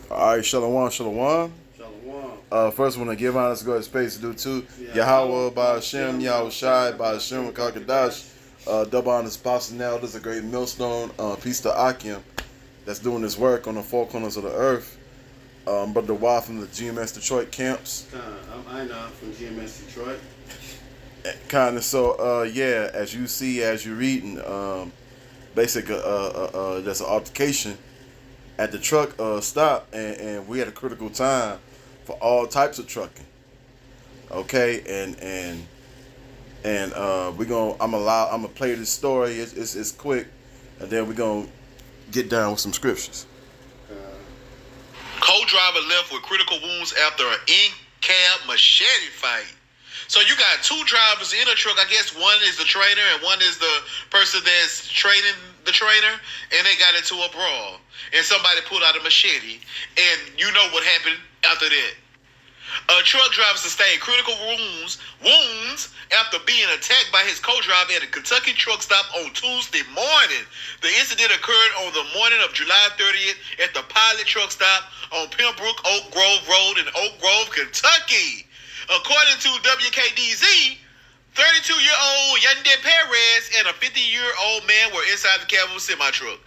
All right, Shalom, Shalom. Shalom. First, I want to give honor to God space to do too. Yahweh, Yahweh, by Hashem, Ba'ashem, Yahweh Shai, Yahushai, by Hashem, Ba'ashem, Kakadash. Rakadash. Double honors, Apostle now. This is a great millstone. Peace to Akim that's doing this work on the four corners of the earth. Brother Wild from the GMS Detroit camps. I'm Ina from GMS Detroit. Kind of so, yeah, as you see, as you're reading, basically, there's an altercation at the truck stop, and we had a critical time for all types of trucking. Okay, and I'm gonna play this story. It's quick, and then we're gonna get down with some scriptures. Co-driver left with critical wounds after an in-cab machete fight. So you got two drivers in a truck. I guess one is the trainer and one is the person that's training the trainer, and they got into a brawl. And somebody pulled out a machete, and you know what happened after that. A truck driver sustained critical wounds after being attacked by his co-driver at a Kentucky truck stop on Tuesday morning. The incident occurred on the morning of July 30th at the Pilot truck stop on Pembroke Oak Grove Road in Oak Grove, Kentucky. According to WKDZ, 32-year-old Yandel Perez and a 50-year-old man were inside the cab of a semi-truck.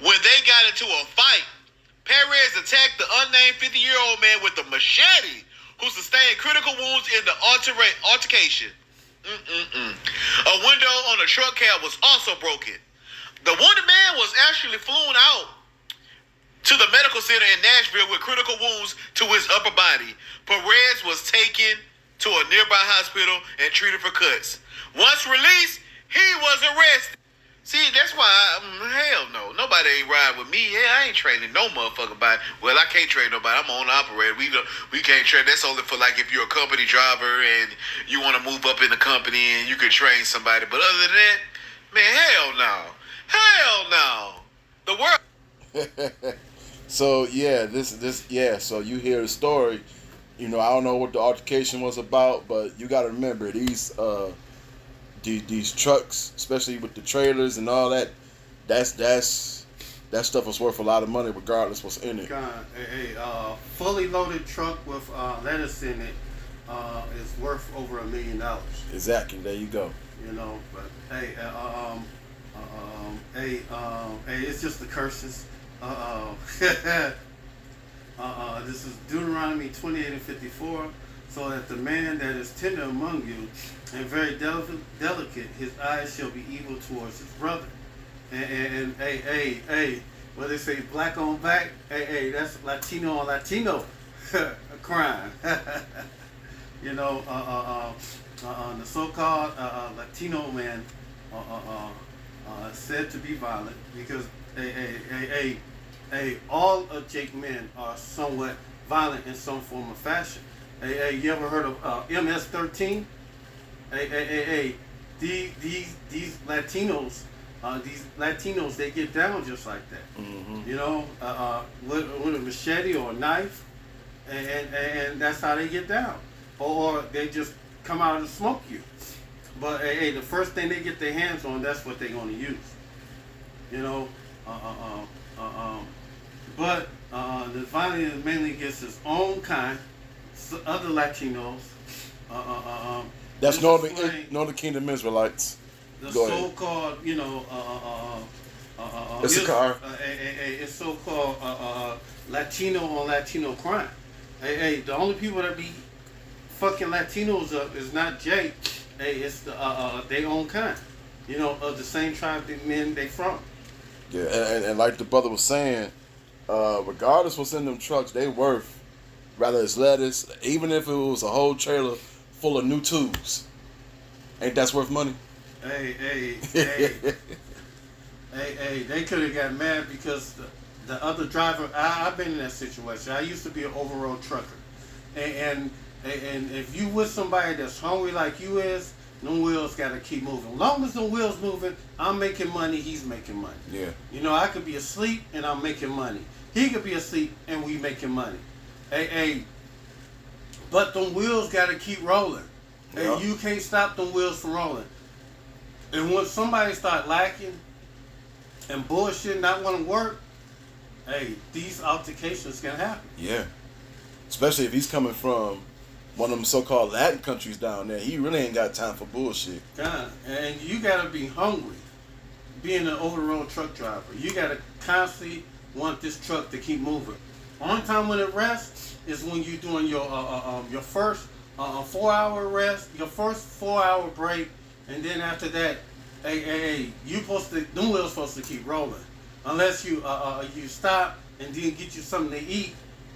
When they got into a fight, Perez attacked the unnamed 50-year-old man with a machete, who sustained critical wounds in the altercation. A window on the truck cab was also broken. The wounded man was actually flown out to the medical center in Nashville with critical wounds to his upper body. Perez was taken to a nearby hospital and treated for cuts. Once released, he was arrested. See, that's why, hell no. Nobody ain't ride with me. Yeah, I ain't training no motherfucker body. Well, I can't train nobody. I'm on operator. We can't train. That's only for like if you're a company driver and you want to move up in the company and you can train somebody. But other than that, man, hell no. Hell no. The world. So yeah, So you hear the story. You know, I don't know what the altercation was about, but you got to remember these trucks, especially with the trailers and all that, that stuff is worth a lot of money regardless what's in it. A fully loaded truck with lettuce in it is worth over $1 million. Exactly. There you go. You know, but it's just the curses. This is Deuteronomy 28:54. So that the man that is tender among you and very delicate, his eyes shall be evil towards his brother. And what they say, black on black, that's Latino on Latino crime. You know, the so-called Latino man said to be violent because all of Jake men are somewhat violent in some form or fashion. Hey, you ever heard of MS-13? These Latinos, they get down just like that. Mm-hmm. You know, with a machete or a knife, and that's how they get down. Or they just come out and smoke you. But the first thing they get their hands on, that's what they're going to use. You know, but the violence is mainly against his own kind. Other Latinos. That's Northern Kingdom Israelites. The so-called, you know, it's a car. It's so-called Latino on Latino crime. The only people that be fucking Latinos up is not Jake. It's their own kind. You know, of the same tribe that men they from. Yeah, and like the brother was saying, regardless what's in them trucks, they worth. Rather it's lettuce, even if it was a whole trailer full of new tubes, ain't that worth money? Hey, they could have got mad because the other driver. I've been in that situation. I used to be an over-road trucker, and if you with somebody that's hungry like you is, them wheels gotta keep moving. As long as the wheels moving, I'm making money. He's making money. Yeah. You know, I could be asleep and I'm making money. He could be asleep and we making money. But them wheels got to keep rolling. Yeah. You can't stop them wheels from rolling. And when somebody start lacking and bullshit, not want to work, hey, these altercations can happen. Yeah. Especially if he's coming from one of them so-called Latin countries down there. He really ain't got time for bullshit. God, and you gotta be hungry. Being an over-the-road truck driver, you gotta constantly want this truck to keep moving. Only time when it rests is when you're doing your first 4-hour rest, your first 4-hour break, and then after that, hey, them wheels supposed to keep rolling, unless you stop and then get you something to eat,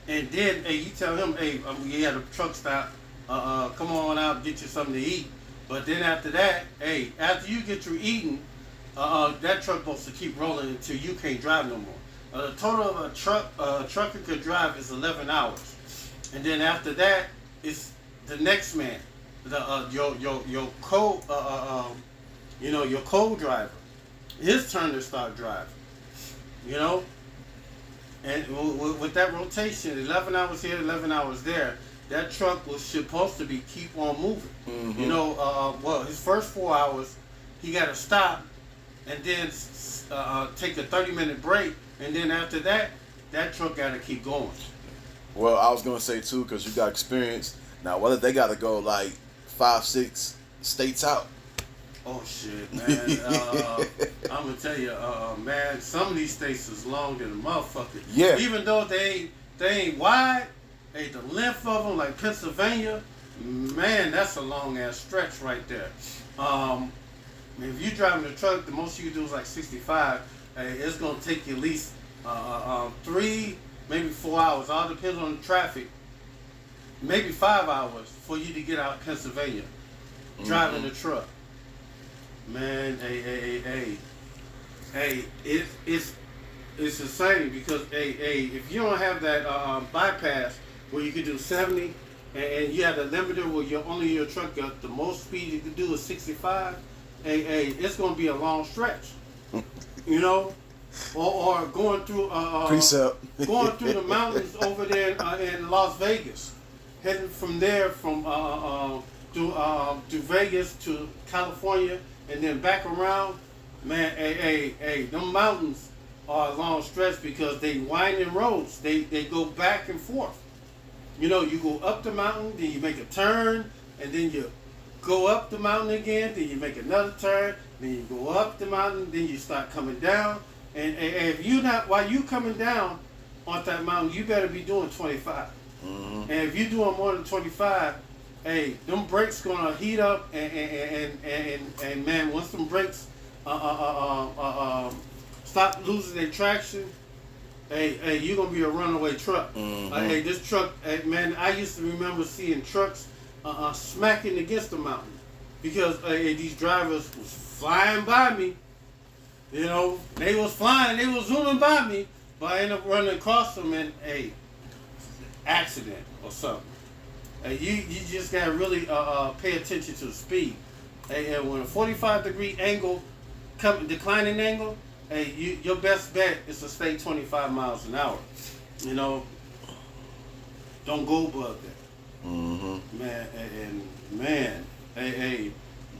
and then you tell him, hey, we had a truck stop, come on out, get you something to eat. But then after that, hey, after you get your eating, that truck supposed to keep rolling until you can't drive no more. The total of a trucker could drive is 11 hours, and then after that, it's the next man, your co-driver, his turn to start driving. You know, and with that rotation, 11 hours here, 11 hours there, that truck was supposed to be keep on moving. Mm-hmm. You know, his first 4 hours, he got to stop and then take a 30-minute break, and then after that, that truck got to keep going. Well, I was gonna say too, because you got experience. Now, whether they got to go like 5-6 states out. Oh shit, man! I'm gonna tell you, man. Some of these states is long than a motherfucker. Yeah. Even though they ain't wide, hey, the length of them, like Pennsylvania, man, that's a long ass stretch right there. If you driving the truck, the most you can do is like 65. Hey, it's gonna take you at least 3, maybe 4 hours. All depends on the traffic. Maybe 5 hours for you to get out of Pennsylvania, driving the truck. Man, hey, it's insane because if you don't have that bypass where you can do 70 and you have the limiter where your truck got the most speed you can do is 65, it's gonna be a long stretch, you know, or going through Precept. going through the mountains over there in Las Vegas, heading from there to Vegas to California. And then back around, man, them mountains are a long stretch because they winding roads. They go back and forth. You know, you go up the mountain, then you make a turn, and then you go up the mountain again, then you make another turn, then you go up the mountain, then you start coming down. And if you not, while you coming down on that mountain, you better be doing 25. Mm-hmm. And if you're doing more than 25, hey, them brakes gonna heat up, and man, once them brakes stop losing their traction, hey, you're gonna be a runaway truck. Mm-hmm. Hey, this truck, man, I used to remember seeing trucks smacking against the mountain because these drivers was flying by me. You know, they was flying, they was zooming by me, but I ended up running across them and accident or something. You just gotta really pay attention to the speed. And when a 45-degree angle, declining angle, your best bet is to stay 25 miles an hour. You know, don't go above that. Mm-hmm. Man,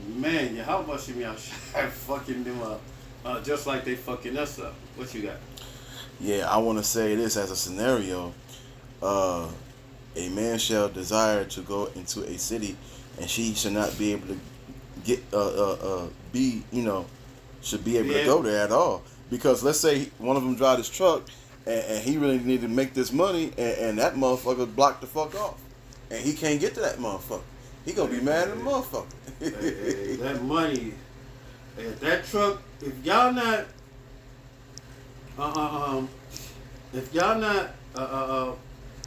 man, how much of me out fucking them up, just like they fucking us up. What you got? Yeah, I want to say this as a scenario. A man shall desire to go into a city, and she should not be able to get should be able to go there at all. Because let's say one of them drive his truck, and he really need to make this money, and that motherfucker blocked the fuck off, and he can't get to that motherfucker. He gonna be mad at the motherfucker. That money, that truck. If y'all not,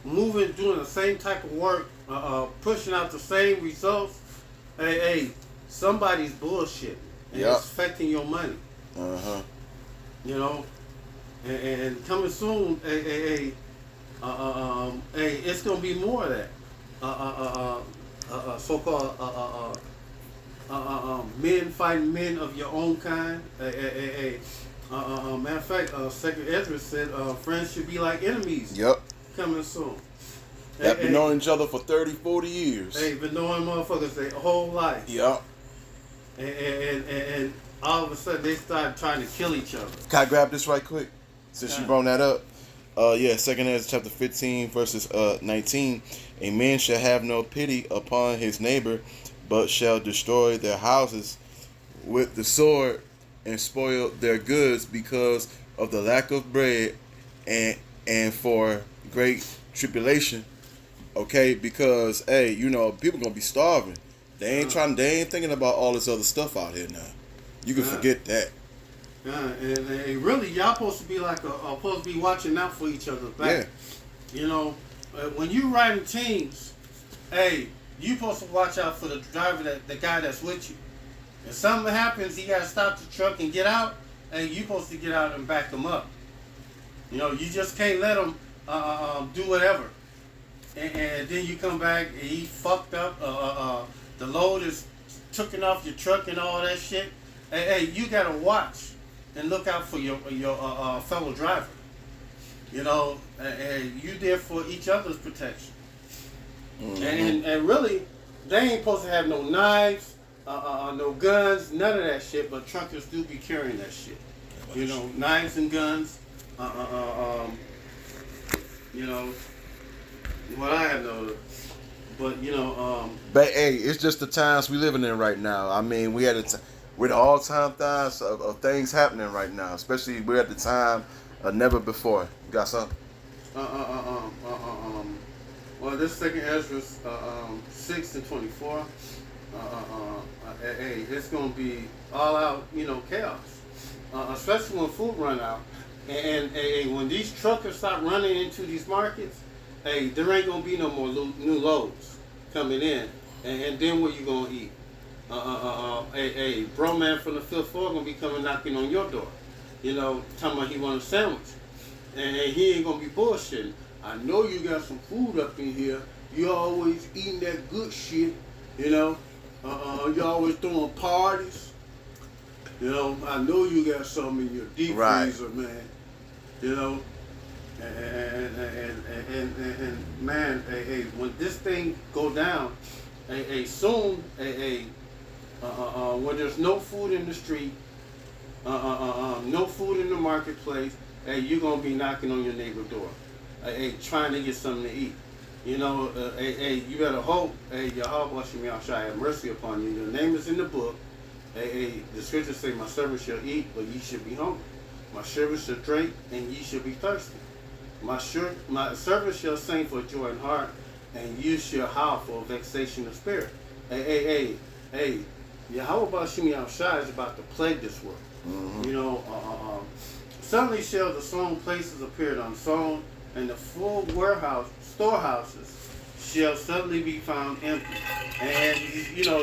moving, doing the same type of work, pushing out the same results, somebody's bullshit. And it's affecting your money. Uh-huh. You know? And coming soon, it's going to be more of that. So-called men fighting men of your own kind. Matter of fact, Secretary Ezra said friends should be like enemies. Yep. Coming soon. They've been knowing each other for 30, 40 years. They've been knowing motherfuckers their whole life. Yep. And all of a sudden they start trying to kill each other. Can I grab this right quick? Since you brought that up. Second Ezra chapter 15 verses 19. A man shall have no pity upon his neighbor, but shall destroy their houses with the sword and spoil their goods because of the lack of bread and for great tribulation. Okay, because hey, people gonna be starving. They ain't thinking about all this other stuff out here now. You can forget that. Yeah, and really, y'all supposed to be supposed to be watching out for each other's back. Yeah. When you riding teams, hey, you supposed to watch out for the driver, the guy that's with you. If something happens, he gotta stop the truck and get out, and you supposed to get out and back him up. You just can't let him do whatever, and then you come back and he fucked up. The load is taken off your truck and all that shit. Hey, you gotta watch and look out for your fellow driver. And you there for each other's protection. Mm-hmm. And really, they ain't supposed to have no knives, no guns, none of that shit. But truckers do be carrying that shit. Knives and guns. What I have noticed. But But hey, it's just the times we living in right now. I mean, we're the all-time times of things happening right now. Especially we're at the time of never before. You got something? Well, this second Ezra 6 and 24. Hey, it's gonna be all out, chaos. Especially when food run out, and when these truckers start running into these markets. Hey, there ain't gonna be no more new loads coming in, and then what you gonna eat? Hey, bro, man from the fifth floor gonna be coming knocking on your door, talking about he want a sandwich, and he ain't gonna be bullshitting. I know you got some food up in here. You always eating that good shit, you always throwing parties. I know you got something in your deep freezer, man. And man, when this thing go down, soon, when there's no food in the street, no food in the marketplace, you're gonna be knocking on your neighbor's door, trying to get something to eat. You better hope, Yahweh shall have mercy upon you. Your name is in the book. The scriptures say, my servant shall eat, but ye shall be hungry. My servant shall drink, and ye shall be thirsty. My servant shall sing for joy in heart, and you shall howl for vexation of spirit. Yahweh Bashimi Al-Shai is about to plague this world. Mm-hmm. Suddenly shall the sown places appear unsown, and the full storehouses shall suddenly be found empty. And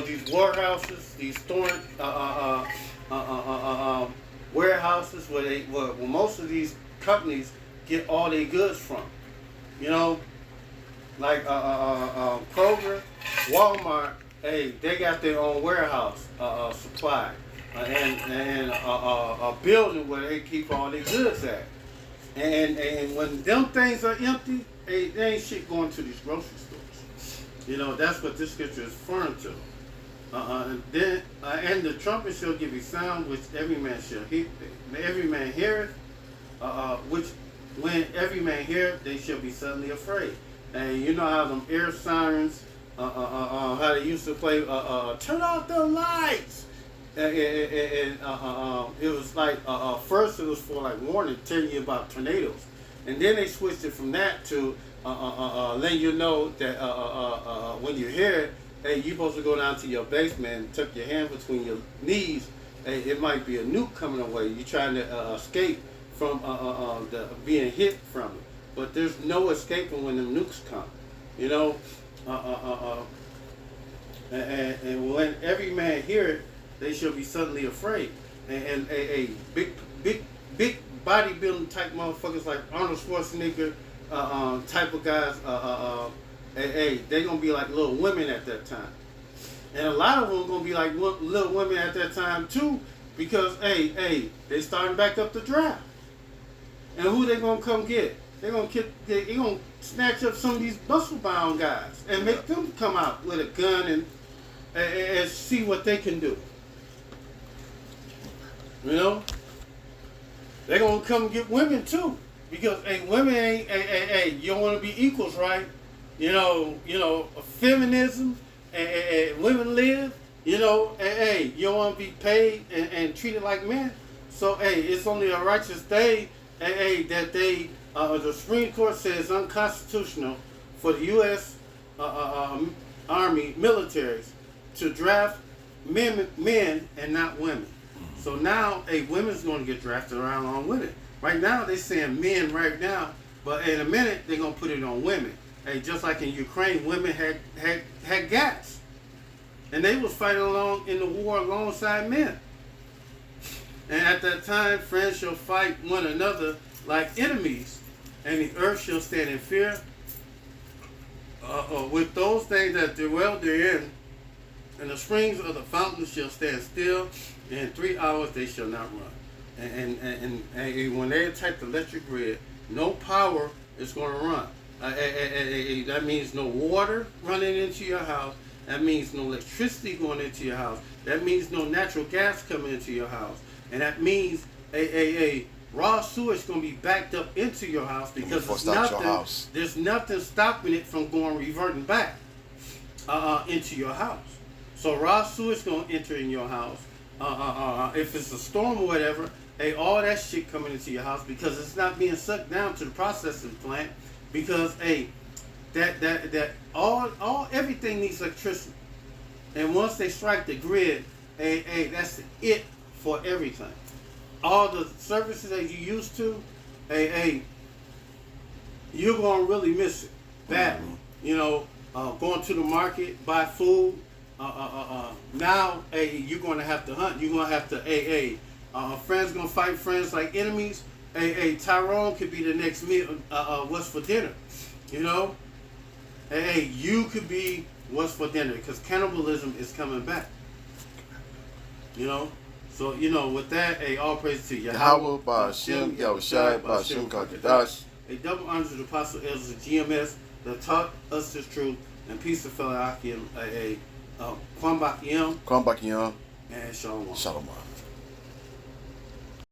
these warehouses, these storing warehouses where most of these companies get all their goods from. Like Kroger, Walmart, they got their own warehouse supply and a building where they keep all their goods at. And when them things are empty, there ain't shit going to these grocery stores. That's what this scripture is referring to. And the trumpet shall give a sound which every man shall hear. Every man heareth, which when every man heareth, they shall be suddenly afraid. And you know how them air sirens, how they used to play, turn off the lights. And it was like first it was for like warning, telling you about tornadoes, and then they switched it from that to letting you know that when you hear it, hey, you're supposed to go down to your basement and tuck your hand between your knees. Hey, it might be a nuke coming away. You're trying to escape from being hit from it, but there's no escaping when the nukes come. And when every man hear it, they shall be suddenly afraid. And a big bodybuilding type motherfuckers like Arnold Schwarzenegger type of guys, they gonna be like little women at that time. And a lot of them gonna be like little women at that time too, because they starting back up the draft. And who they gonna come get? They gonna snatch up some of these muscle bound guys and make them come out with a gun and see what they can do. They're gonna come get women too. because hey, women ain't you don't want to be equals, right? Feminism, women live. You don't want to be paid and treated like men. So it's only a righteous thing, that the Supreme Court says unconstitutional for the U.S. Army militaries to draft men and not women. So now women's going to get drafted around on women. Right now they're saying men right now, but in a minute they're going to put it on women. Just like in Ukraine, women had gas, and they was fighting along in the war alongside men. And at that time, friends shall fight one another like enemies, and the earth shall stand in fear with those things that dwell therein, and the springs of the fountains shall stand still, and in 3 hours they shall not run. And when they attack the electric grid, no power is going to run. That means no water running into your house. That means no electricity going into your house. That means no natural gas coming into your house. And that means raw sewage going to be backed up into your house because there's nothing stopping it from reverting back into your house. So raw sewage going to enter in your house. If it's a storm or whatever, all that shit coming into your house because it's not being sucked down to the processing plant because everything needs electricity. And once they strike the grid, that's it for everything. All the services that you used to, you're gonna really miss it badly. Going to the market, buy food. Now, you're gonna have to hunt. You're gonna have to, friends gonna fight friends like enemies. Tyrone could be the next meal. What's for dinner? You could be what's for dinner because cannibalism is coming back. So, with that, all praise to Yahweh, Ba'ashem, Yahushai, Ba'ashem, Kakadash. A double honor to the apostle elders of GMS that taught us this truth, and peace to fellow Akim, Kwam Bakiem, Kwam Bakiem, and Shalom. Shalom.